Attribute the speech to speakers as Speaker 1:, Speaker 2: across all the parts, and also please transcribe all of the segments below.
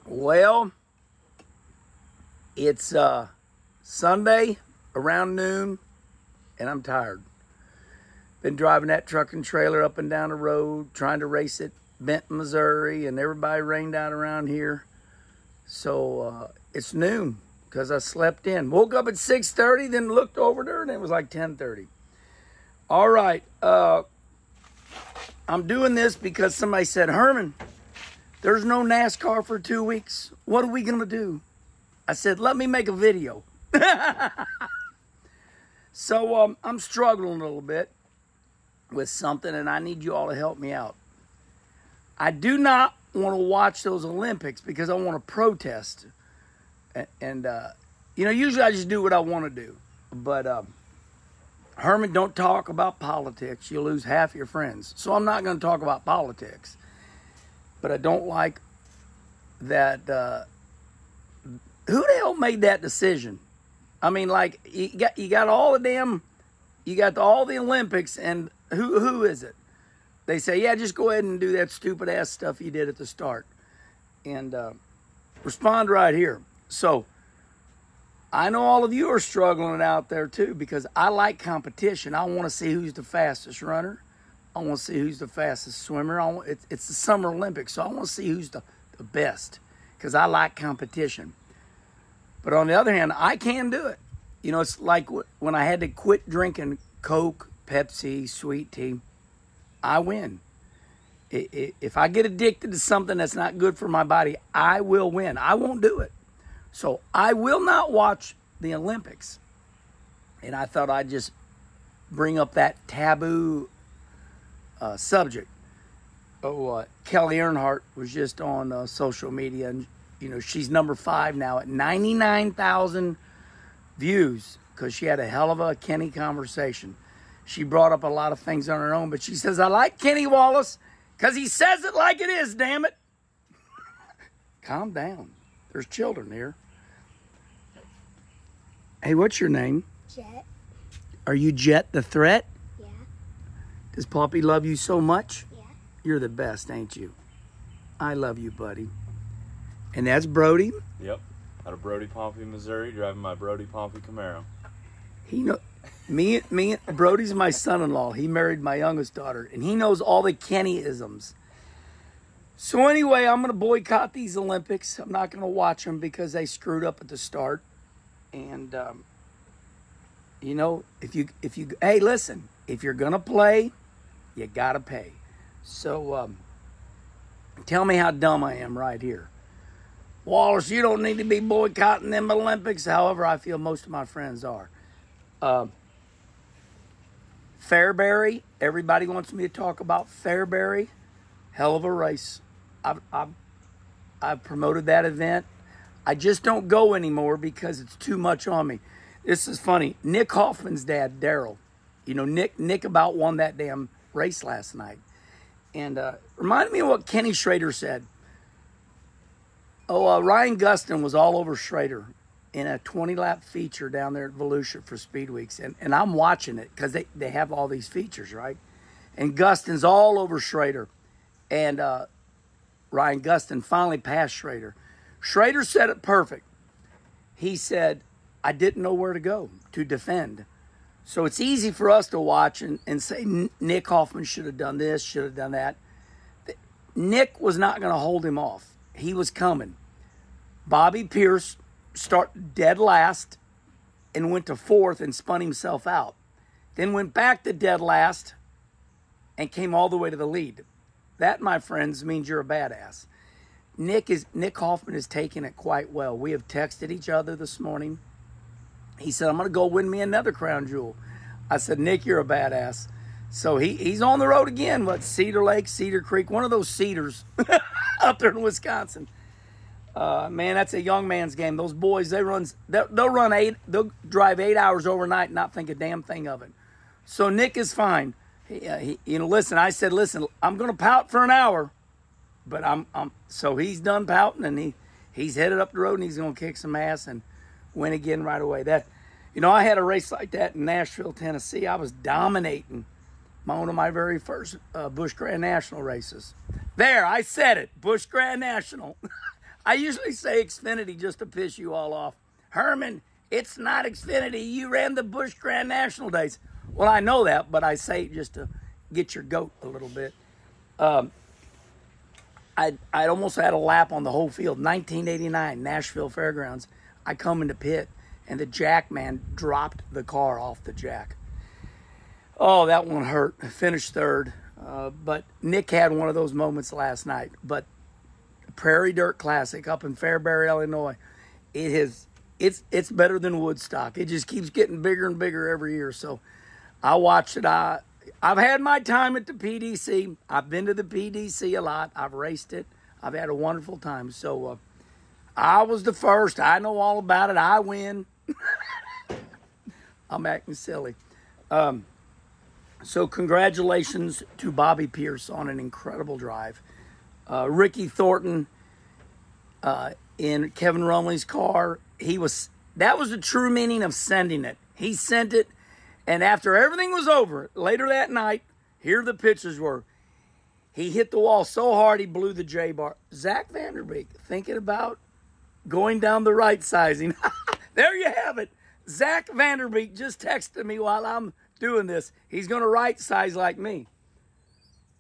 Speaker 1: Well, it's Sunday around noon, and I'm tired. Been driving that truck and trailer up and down the road, trying to race at Benton, Missouri, and everybody rained out around here. So it's noon because I slept in. Woke up at 6:30, then looked over there, and it was like 10:30. All right. I'm doing this because somebody said, Herman, there's no NASCAR for 2 weeks. What are we going to do? I said, let me make a video. So I'm struggling a little bit with something, and I need you all to help me out. I do not want to watch those Olympics because I want to protest. And usually I just do what I want to do. But Herman, don't talk about politics. You'll lose half your friends. So I'm not going to talk about politics. But I don't like that. Who the hell made that decision? I mean, like, you got all the all the Olympics, and who is it? They say, yeah, just go ahead and do that stupid ass stuff you did at the start, and respond right here. So I know all of you are struggling out there too, because I like competition. I want to see who's the fastest runner. I want to see who's the fastest swimmer. It's the Summer Olympics, so I want to see who's the best, because I like competition. But on the other hand, I can do it. You know, it's like when I had to quit drinking Coke, Pepsi, sweet tea, I win. If I get addicted to something that's not good for my body, I will win. I won't do it. So I will not watch the Olympics. And I thought I'd just bring up that taboo subject. Kelly Earnhardt was just on social media, and she's number 5 now at 99,000 views because she had a hell of a Kenny conversation. She brought up a lot of things on her own, but she says, I like Kenny Wallace because he says it like it is, damn it. Calm down. There's children here. Hey, what's your name?
Speaker 2: Jet.
Speaker 1: Are you Jet the Threat?
Speaker 2: Yeah.
Speaker 1: Does Poppy love you so much?
Speaker 2: Yeah.
Speaker 1: You're the best, ain't you? I love you, buddy. And that's Brody.
Speaker 3: Yep. Out of Brody Pompey, Missouri, driving my Brody Pompey Camaro.
Speaker 1: Brody's my son-in-law. He married my youngest daughter, and he knows all the Kenny-isms. So anyway, I'm going to boycott these Olympics. I'm not going to watch them because they screwed up at the start. And hey, listen, if you're going to play, you got to pay. So tell me how dumb I am right here. Wallace, you don't need to be boycotting them Olympics. However, I feel most of my friends are. Fairbury, everybody wants me to talk about Fairbury. Hell of a race. I've promoted that event. I just don't go anymore because it's too much on me. This is funny. Nick Hoffman's dad, Daryl, Nick about won that damn race last night. And reminded me of what Kenny Schrader said. Ryan Gustin was all over Schrader in a 20-lap feature down there at Volusia for Speed Weeks. And I'm watching it because they have all these features, right? And Gustin's all over Schrader. And Ryan Gustin finally passed Schrader. Schrader said it perfect. He said, I didn't know where to go to defend. So it's easy for us to watch and say, Nick Hoffman should have done this, should have done that. Nick was not going to hold him off. He was coming. Bobby Pierce started dead last and went to 4th and spun himself out. Then went back to dead last and came all the way to the lead. That, my friends, means you're a badass. Nick Hoffman is taking it quite well. We have texted each other this morning. He said, I'm going to go win me another crown jewel. I said, Nick, you're a badass. So he's on the road again. Cedar Lake, Cedar Creek, one of those cedars up there in Wisconsin. Man, that's a young man's game. Those boys, they'll drive 8 hours overnight and not think a damn thing of it. So Nick is fine. Listen, I said, I'm going to pout for an hour, but so he's done pouting, and he's headed up the road, and he's going to kick some ass and win again right away. I had a race like that in Nashville, Tennessee. I was dominating one of my very first Busch Grand National races. There, I said it, Busch Grand National. I usually say Xfinity just to piss you all off. Herman, it's not Xfinity. You ran the Busch Grand National days. Well, I know that, but I say it just to get your goat a little bit. I almost had a lap on the whole field. 1989, Nashville Fairgrounds. I come into pit, and the jack man dropped the car off the jack. Oh, that one hurt. I finished third. But Nick had one of those moments last night. But Prairie Dirt Classic up in Fairbury, Illinois, it's better than Woodstock. It just keeps getting bigger and bigger every year. So I watched it. I've had my time at the PDC. I've been to the PDC a lot. I've raced it. I've had a wonderful time. So I was the first. I know all about it. I win. I'm acting silly. So congratulations to Bobby Pierce on an incredible drive. Ricky Thornton in Kevin Rumley's car. That was the true meaning of sending it. He sent it, and after everything was over, later that night, here the pictures were. He hit the wall so hard he blew the J-bar. Zach Vanderbeek thinking about going down the right sizing. There you have it. Zach Vanderbeek just texted me while I'm doing this. He's going to right size like me.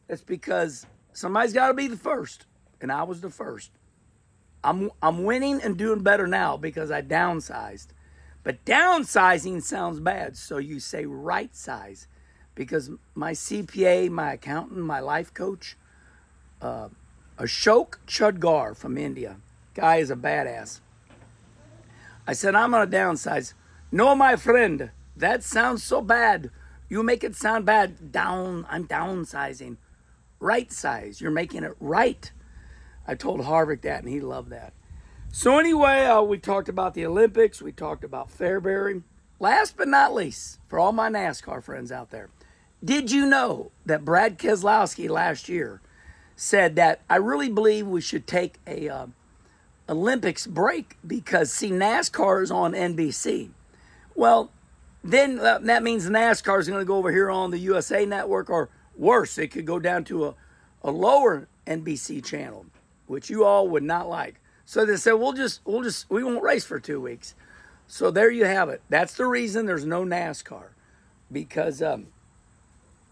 Speaker 1: That's because somebody's got to be the first, and I was the first. I'm winning and doing better now because I downsized. But downsizing sounds bad, so you say right size. Because my CPA, my accountant, my life coach, Ashok Chudgar from India, guy is a badass. I said, I'm going to downsize. No, my friend, that sounds so bad. You make it sound bad. I'm downsizing. Right size. You're making it right. I told Harvick that, and he loved that. So anyway, we talked about the Olympics. We talked about Fairbury. Last but not least, for all my NASCAR friends out there, did you know that Brad Keselowski last year said that I really believe we should take a Olympics break because, see, NASCAR is on NBC. Well, then that means NASCAR is going to go over here on the USA Network, or worse, it could go down to a lower NBC channel, which you all would not like. So they said, we won't race for 2 weeks. So there you have it. That's the reason there's no NASCAR, because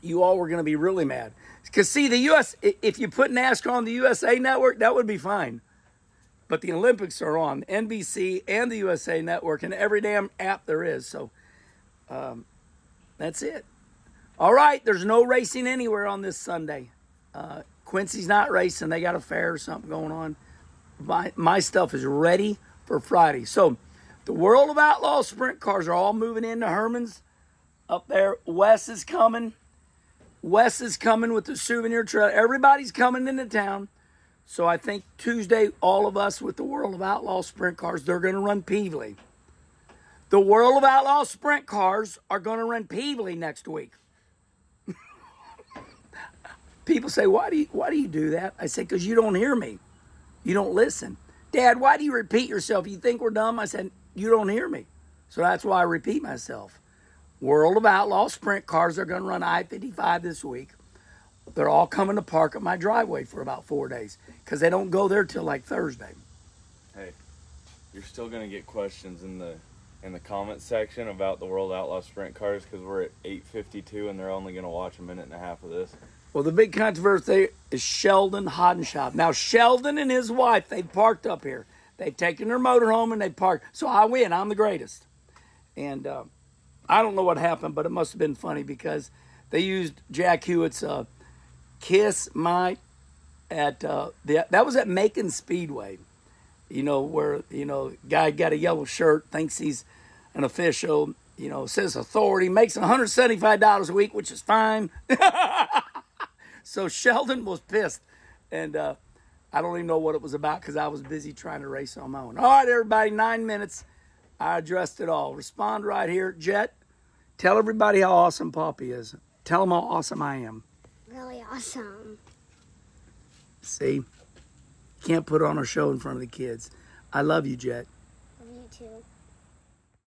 Speaker 1: you all were going to be really mad. Because see, if you put NASCAR on the USA Network, that would be fine. But the Olympics are on NBC and the USA Network and every damn app there is. So that's it. All right, there's no racing anywhere on this Sunday. Quincy's not racing. They got a fair or something going on. My stuff is ready for Friday. So the World of Outlaw sprint cars are all moving into Herman's up there. Wes is coming with the souvenir trail. Everybody's coming into town. So I think Tuesday, all of us with the World of Outlaw sprint cars, they're going to run Peevely. The World of Outlaw sprint cars are going to run Peevely next week. People say, why do you do that? I say, because you don't hear me. You don't listen. Dad, why do you repeat yourself? You think we're dumb? I said, you don't hear me. So that's why I repeat myself. World of Outlaw sprint cars are going to run I-55 this week. They're all coming to park at my driveway for about 4 days because they don't go there till like Thursday.
Speaker 3: Hey, you're still going to get questions in the comment section about the World Outlaw sprint cars because we're at 8:52 and they're only going to watch a minute and a half of this.
Speaker 1: Well, the big controversy is Sheldon Hoddenshop. Now, Sheldon and his wife, they parked up here. They've taken their motorhome and they parked. So I win. I'm the greatest. And I don't know what happened, but it must have been funny because they used Jack Hewitt's Kiss My at that was at Macon Speedway. You know, where, guy got a yellow shirt, thinks he's an official, says authority, makes $175 a week, which is fine. So Sheldon was pissed, and I don't even know what it was about because I was busy trying to race on my own. All right, everybody, 9 minutes. I addressed it all. Respond right here. Jet, tell everybody how awesome Poppy is. Tell them how awesome I am.
Speaker 2: Really awesome.
Speaker 1: See? Can't put on a show in front of the kids. I love you, Jet.
Speaker 2: Love you too.